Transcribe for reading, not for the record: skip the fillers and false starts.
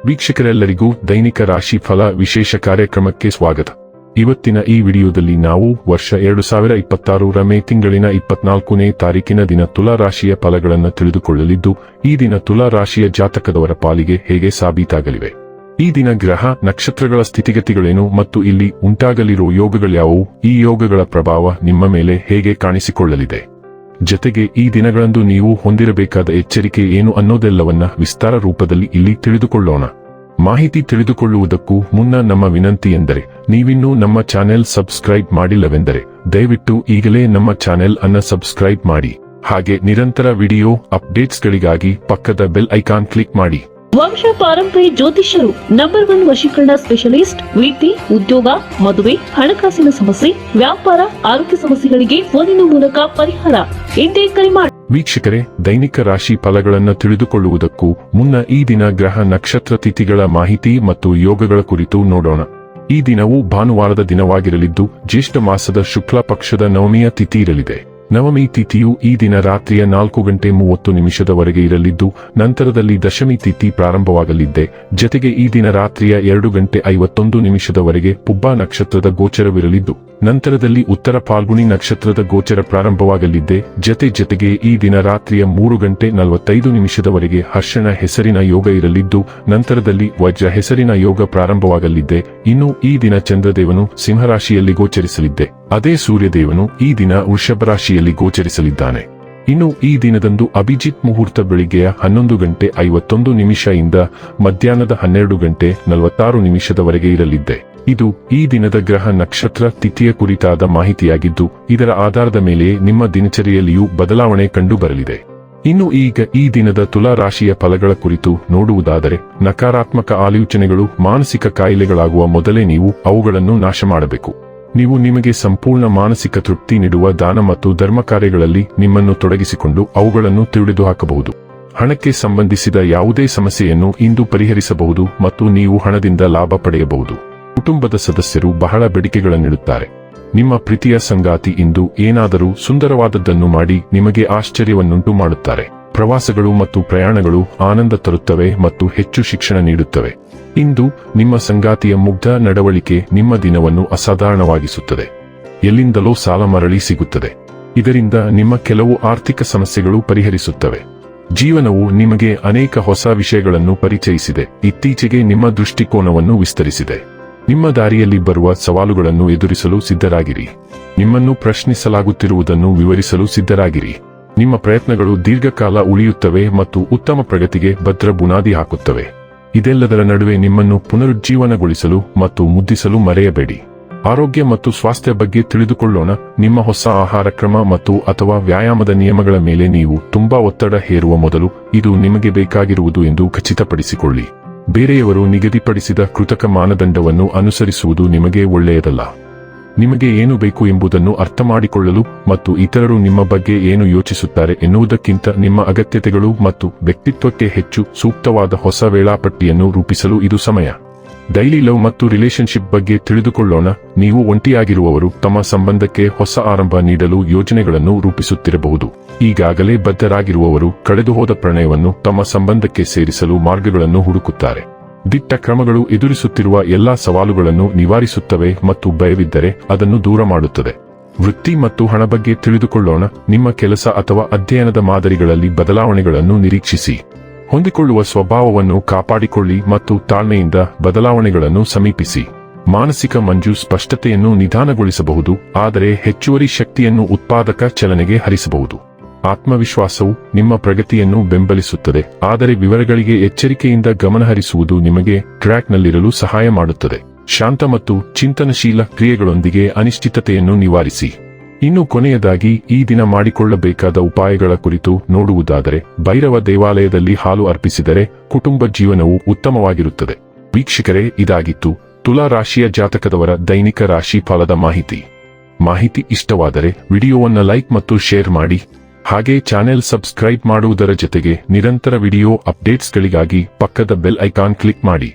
ವೀಕ್ಷಕರೆಲ್ಲರಿಗೂ ದೈನಿಕ ರಾಶಿ ಫಲ ವಿಶೇಷ ಕಾರ್ಯಕ್ರಮಕ್ಕೆ ಸ್ವಾಗತ. ಇವತ್ತಿನ ಈ ವಿಡಿಯೋದಲ್ಲಿ ನಾವು ವರ್ಷ 2026 ಮೇ ತಿಂಗಳಿನ 24ನೇ ತಾರೀಕಿನ ದಿನ ತುಲಾ ರಾಶಿಯ ಫಲಗಳನ್ನು ತಿಳಿದುಕೊಳ್ಳಲಿದ್ದು, ಈ ದಿನ ತುಲಾ ರಾಶಿಯ ಜಾತಕದವರ ಪಾಲಿಗೆ ಹೇಗೆ ಸಾಬೀತಾಗಲಿವೆ, ಈ ದಿನ ಗ್ರಹ ನಕ್ಷತ್ರಗಳ ಸ್ಥಿತಿಗತಿಗಳೇನು ಮತ್ತು ಇಲ್ಲಿ ಉಂಟಾಗಲಿರುವ ಯೋಗಗಳ್ಯಾವುವು, ಈ ಯೋಗಗಳ ಪ್ರಭಾವ ನಿಮ್ಮ ಮೇಲೆ ಹೇಗೆ ಕಾಣಿಸಿಕೊಳ್ಳಲಿದೆ, ಜತೆಗೆ ಈ ದಿನಗಳಂದು ನೀವು ಹೊಂದಿರಬೇಕಾದ ಎಚ್ಚರಿಕೆ ಏನು ಅನ್ನೋದೆಲ್ಲವನ್ನ ವಿಸ್ತಾರ ರೂಪದಲ್ಲಿ ಇಲ್ಲಿ ತಿಳಿದುಕೊಳ್ಳೋಣ. ಮಾಹಿತಿ ತಿಳಿದುಕೊಳ್ಳುವುದಕ್ಕೂ ಮುನ್ನ ನಮ್ಮ ವಿನಂತಿ ಎಂದರೆ, ನೀವಿನ್ನೂ ನಮ್ಮ ಚಾನೆಲ್ ಸಬ್ಸ್ಕ್ರೈಬ್ ಮಾಡಿಲ್ಲವೆಂದರೆ ದಯವಿಟ್ಟು ಈಗಲೇ ನಮ್ಮ ಚಾನೆಲ್ ಅನ್ನು ಸಬ್ಸ್ಕ್ರೈಬ್ ಮಾಡಿ. ಹಾಗೆ ನಿರಂತರ ವಿಡಿಯೋ ಅಪ್ಡೇಟ್ಸ್ಗಳಿಗಾಗಿ ಪಕ್ಕದ ಬೆಲ್ ಐಕಾನ್ ಕ್ಲಿಕ್ ಮಾಡಿ. ವಂಶ ಪಾರಂಪರ್ಯ ಜ್ಯೋತಿಷ್ಯರು ನಂಬರ್ 1 ವಶೀಕರಣ ಸ್ಪೆಷಲಿಸ್ಟ್. ವೃತ್ತಿ, ಉದ್ಯೋಗ, ಮದುವೆ, ಹಣಕಾಸಿನ ಸಮಸ್ಯೆ, ವ್ಯಾಪಾರ, ಆರೋಗ್ಯ ಸಮಸ್ಯೆಗಳಿಗೆ ಫೋನಿನ ಮೂಲಕ ಪರಿಹಾರ. ಇಂದೇ ಕರೆ ಮಾಡಿ. ವೀಕ್ಷಕರೇ, ದೈನಿಕ ರಾಶಿ ಫಲಗಳನ್ನು ತಿಳಿದುಕೊಳ್ಳುವುದಕ್ಕೂ ಮುನ್ನ ಈ ದಿನ ಗ್ರಹ ನಕ್ಷತ್ರ ತಿಥಿಗಳ ಮಾಹಿತಿ ಮತ್ತು ಯೋಗಗಳ ಕುರಿತು ನೋಡೋಣ. ಈ ದಿನವು ಭಾನುವಾರದ ದಿನವಾಗಿರಲಿದ್ದು, ಜ್ಯೇಷ್ಠ ಮಾಸದ ಶುಕ್ಲ ಪಕ್ಷದ ನವಮಿಯ ತಿಥಿ ಇರಲಿದೆ. ನವಮಿ ತಿಥಿಯು ಈ ದಿನ ರಾತ್ರಿಯ 4:30 ಇರಲಿದ್ದು, ನಂತರದಲ್ಲಿ ದಶಮಿ ತಿಥಿ ಪ್ರಾರಂಭವಾಗಲಿದೆ. ಜತೆಗೆ ಈ ದಿನ ರಾತ್ರಿಯ 2:51 ಪುಬ್ಬ ನಕ್ಷತ್ರದ ಗೋಚರವಿರಲಿದ್ದು, ನಂತರದಲ್ಲಿ ಉತ್ತರ ಫಾಲ್ಗುಣಿ ನಕ್ಷತ್ರದ ಗೋಚರ ಪ್ರಾರಂಭವಾಗಲಿದೆ. ಜತೆಗೆ ಈ ದಿನ ರಾತ್ರಿಯ 3:45 ಹರ್ಷಣ ಹೆಸರಿನ ಯೋಗ ಇರಲಿದ್ದು, ನಂತರದಲ್ಲಿ ವಜ್ರ ಹೆಸರಿನ ಯೋಗ ಪ್ರಾರಂಭವಾಗಲಿದೆ. ಇನ್ನು ಈ ದಿನ ಚಂದ್ರದೇವನು ಸಿಂಹರಾಶಿಯಲ್ಲಿ ಗೋಚರಿಸಲಿದೆ. ಅದೇ ಸೂರ್ಯದೇವನು ಈ ದಿನ ವೃಷಭ ರಾಶಿಯಲ್ಲಿ ಗೋಚರಿಸಲಿದ್ದಾನೆ. ಇನ್ನು ಈ ದಿನದಂದು ಅಭಿಜಿತ್ ಮುಹೂರ್ತ ಬೆಳಿಗ್ಗೆಯ 11:51 ಇಂದ ಮಧ್ಯಾಹ್ನದ 12:46 ಇರಲಿದೆ. ಇದು ಈ ದಿನದ ಗ್ರಹ ನಕ್ಷತ್ರ ತಿಥಿಯ ಕುರಿತಾದ ಮಾಹಿತಿಯಾಗಿದ್ದು, ಇದರ ಆಧಾರದ ಮೇಲೆ ನಿಮ್ಮ ದಿನಚರಿಯಲ್ಲಿಯೂ ಬದಲಾವಣೆ ಕಂಡುಬರಲಿದೆ. ಇನ್ನು ಈಗ ಈ ದಿನದ ತುಲಾ ರಾಶಿಯ ಫಲಗಳ ಕುರಿತು ನೋಡುವುದಾದರೆ, ನಕಾರಾತ್ಮಕ ಆಲೋಚನೆಗಳು ಮಾನಸಿಕ ಕಾಯಿಲೆಗಳಾಗುವ ಮೊದಲೇ ನೀವು ಅವುಗಳನ್ನು ನಾಶ ಮಾಡಬೇಕು. ನೀವು ನಿಮಗೆ ಸಂಪೂರ್ಣ ಮಾನಸಿಕ ತೃಪ್ತಿ ನೀಡುವ ದಾನ ಮತ್ತು ಧರ್ಮ ಕಾರ್ಯಗಳಲ್ಲಿ ನಿಮ್ಮನ್ನು ತೊಡಗಿಸಿಕೊಂಡು ಅವುಗಳನ್ನು ತಿಳಿದುಹಾಕಬಹುದು. ಹಣಕ್ಕೆ ಸಂಬಂಧಿಸಿದ ಯಾವುದೇ ಸಮಸ್ಯೆಯನ್ನು ಇಂದು ಪರಿಹರಿಸಬಹುದು ಮತ್ತು ನೀವು ಹಣದಿಂದ ಲಾಭ ಪಡೆಯಬಹುದು. ಕುಟುಂಬದ ಸದಸ್ಯರು ಬಹಳ ಬೇಡಿಕೆಗಳನ್ನಿಡುತ್ತಾರೆ. ನಿಮ್ಮ ಪ್ರೀತಿಯ ಸಂಗಾತಿ ಇಂದು ಏನಾದರೂ ಸುಂದರವಾದದ್ದನ್ನು ಮಾಡಿ ನಿಮಗೆ ಆಶ್ಚರ್ಯವನ್ನುಂಟು ಮಾಡುತ್ತಾರೆ. ಪ್ರವಾಸಗಳು ಮತ್ತು ಪ್ರಯಾಣಗಳು ಆನಂದ ತರುತ್ತವೆ ಮತ್ತು ಹೆಚ್ಚು ಶಿಕ್ಷಣ ನೀಡುತ್ತವೆ. ಇಂದು ನಿಮ್ಮ ಸಂಗಾತಿಯ ಮುಗ್ಧ ನಡವಳಿಕೆ ನಿಮ್ಮ ದಿನವನ್ನು ಅಸಾಧಾರಣವಾಗಿಸುತ್ತದೆ. ಎಲ್ಲಿಂದಲೋ ಸಾಲ ಮರಳಿ ಸಿಗುತ್ತದೆ. ಇದರಿಂದ ನಿಮ್ಮ ಕೆಲವು ಆರ್ಥಿಕ ಸಮಸ್ಯೆಗಳು ಪರಿಹರಿಸುತ್ತವೆ. ಜೀವನವು ನಿಮಗೆ ಅನೇಕ ಹೊಸ ವಿಷಯಗಳನ್ನು ಪರಿಚಯಿಸಿದೆ. ಇತ್ತೀಚೆಗೆ ನಿಮ್ಮ ದೃಷ್ಟಿಕೋನವನ್ನು ವಿಸ್ತರಿಸಿದೆ. ನಿಮ್ಮ ದಾರಿಯಲ್ಲಿ ಬರುವ ಸವಾಲುಗಳನ್ನು ಎದುರಿಸಲು ಸಿದ್ಧರಾಗಿರಿ. ನಿಮ್ಮನ್ನು ಪ್ರಶ್ನಿಸಲಾಗುತ್ತಿರುವುದನ್ನು ವಿವರಿಸಲು ಸಿದ್ಧರಾಗಿರಿ. ನಿಮ್ಮ ಪ್ರಯತ್ನಗಳು ದೀರ್ಘಕಾಲ ಉಳಿಯುತ್ತವೆ ಮತ್ತು ಉತ್ತಮ ಪ್ರಗತಿಗೆ ಭದ್ರ ಬುನಾದಿ ಹಾಕುತ್ತವೆ. ಇದೆಲ್ಲದರ ನಡುವೆ ನಿಮ್ಮನ್ನು ಪುನರುಜ್ಜೀವನಗೊಳಿಸಲು ಮತ್ತು ಮುದ್ದಿಸಲು ಮರೆಯಬೇಡಿ. ಆರೋಗ್ಯ ಮತ್ತು ಸ್ವಾಸ್ಥ್ಯ ಬಗ್ಗೆ ತಿಳಿದುಕೊಳ್ಳೋಣ. ನಿಮ್ಮ ಹೊಸ ಆಹಾರ ಕ್ರಮ ಮತ್ತು ಅಥವಾ ವ್ಯಾಯಾಮದ ನಿಯಮಗಳ ಮೇಲೆ ನೀವು ತುಂಬಾ ಒತ್ತಡ ಹೇರುವ ಮೊದಲು ಇದು ನಿಮಗೆ ಬೇಕಾಗಿರುವುದು ಎಂದು ಖಚಿತಪಡಿಸಿಕೊಳ್ಳಿ. ಬೇರೆಯವರು ನಿಗದಿಪಡಿಸಿದ ಕೃತಕ ಮಾನದಂಡವನ್ನು ಅನುಸರಿಸುವುದು ನಿಮಗೆ ಒಳ್ಳೆಯದಲ್ಲ. ನಿಮಗೆ ಏನು ಬೇಕು ಎಂಬುದನ್ನು ಅರ್ಥಮಾಡಿಕೊಳ್ಳಲು ಮತ್ತು ಇತರರು ನಿಮ್ಮ ಬಗ್ಗೆ ಏನು ಯೋಚಿಸುತ್ತಾರೆ ಎನ್ನುವುದಕ್ಕಿಂತ ನಿಮ್ಮ ಅಗತ್ಯತೆಗಳು ಮತ್ತು ವ್ಯಕ್ತಿತ್ವಕ್ಕೆ ಹೆಚ್ಚು ಸೂಕ್ತವಾದ ಹೊಸ ವೇಳಾಪಟ್ಟಿಯನ್ನು ರೂಪಿಸಲು ಇದು ಸಮಯ. ಡೈಲಿ ಲವ್ ಮತ್ತು ರಿಲೇಶನ್ಶಿಪ್ ಬಗ್ಗೆ ತಿಳಿದುಕೊಳ್ಳೋಣ. ನೀವು ಒಂಟಿಯಾಗಿರುವವರು ತಮ್ಮ ಸಂಬಂಧಕ್ಕೆ ಹೊಸ ಆರಂಭ ನೀಡಲು ಯೋಜನೆಗಳನ್ನು ರೂಪಿಸುತ್ತಿರಬಹುದು. ಈಗಾಗಲೇ ಬದ್ಧರಾಗಿರುವವರು ಕಳೆದುಹೋದ ಪ್ರಣಯವನ್ನು ತಮ್ಮ ಸಂಬಂಧಕ್ಕೆ ಸೇರಿಸಲು ಮಾರ್ಗಗಳನ್ನು ಹುಡುಕುತ್ತಾರೆ. ದಿಟ್ಟ ಕ್ರಮಗಳು ಎದುರಿಸುತ್ತಿರುವ ಎಲ್ಲಾ ಸವಾಲುಗಳನ್ನು ನಿವಾರಿಸುತ್ತವೆ ಮತ್ತು ಭಯವಿದ್ದರೆ ಅದನ್ನು ದೂರ ಮಾಡುತ್ತದೆ. ವೃತ್ತಿ ಮತ್ತು ಹಣ ಬಗ್ಗೆ ತಿಳಿದುಕೊಳ್ಳೋಣ. ನಿಮ್ಮ ಕೆಲಸ ಅಥವಾ ಅಧ್ಯಯನದ ಮಾದರಿಗಳಲ್ಲಿ ಬದಲಾವಣೆಗಳನ್ನು ನಿರೀಕ್ಷಿಸಿ. ಹೊಂದಿಕೊಳ್ಳುವ ಸ್ವಭಾವವನ್ನು ಕಾಪಾಡಿಕೊಳ್ಳಿ ಮತ್ತು ತಾಳ್ಮೆಯಿಂದ ಬದಲಾವಣೆಗಳನ್ನು ಸಮೀಪಿಸಿ. ಮಾನಸಿಕ ಮಂಜು ಸ್ಪಷ್ಟತೆಯನ್ನು ನಿಧಾನಗೊಳಿಸಬಹುದು, ಆದರೆ ಹೆಚ್ಚುವರಿ ಶಕ್ತಿಯನ್ನು ಉತ್ಪಾದಕ ಚಲನೆಗೆ ಹರಿಸಬಹುದು. ಆತ್ಮವಿಶ್ವಾಸವು ನಿಮ್ಮ ಪ್ರಗತಿಯನ್ನು ಬೆಂಬಲಿಸುತ್ತದೆ, ಆದರೆ ವಿವರಗಳಿಗೆ ಎಚ್ಚರಿಕೆಯಿಂದ ಗಮನಹರಿಸುವುದು ನಿಮಗೆ ಟ್ರ್ಯಾಕ್ನಲ್ಲಿರಲು ಸಹಾಯ ಮಾಡುತ್ತದೆ. ಶಾಂತ ಮತ್ತು ಚಿಂತನಶೀಲ ಕ್ರಿಯೆಗಳೊಂದಿಗೆ ಅನಿಶ್ಚಿತತೆಯನ್ನು ನಿವಾರಿಸಿ. ಇನ್ನು ಕೊನೆಯದಾಗಿ ಈ ದಿನ ಮಾಡಿಕೊಳ್ಳಬೇಕಾದ ಉಪಾಯಗಳ ಕುರಿತು ನೋಡುವುದಾದರೆ, ಭೈರವ ದೇವಾಲಯದಲ್ಲಿ ಹಾಲು ಅರ್ಪಿಸಿದರೆ ಕುಟುಂಬ ಜೀವನವು ಉತ್ತಮವಾಗಿರುತ್ತದೆ. ವೀಕ್ಷಕರೇ, ಇದಾಗಿತ್ತು ತುಲಾ ರಾಶಿಯ ಜಾತಕದವರ ದೈನಿಕ ರಾಶಿ ಫಲದ ಮಾಹಿತಿ ಇಷ್ಟವಾದರೆ ವಿಡಿಯೋವನ್ನು ಲೈಕ್ ಮತ್ತು ಶೇರ್ ಮಾಡಿ. ಹಾಗೆ ಚಾನೆಲ್ ಸಬ್ಸ್ಕ್ರೈಬ್ ಮಾಡುವುದರ ಜೊತೆಗೆ ನಿರಂತರ ವಿಡಿಯೋ ಅಪ್ಡೇಟ್ಸ್ಗಳಿಗಾಗಿ ಪಕ್ಕದ ಬೆಲ್ ಐಕಾನ್ ಕ್ಲಿಕ್ ಮಾಡಿ.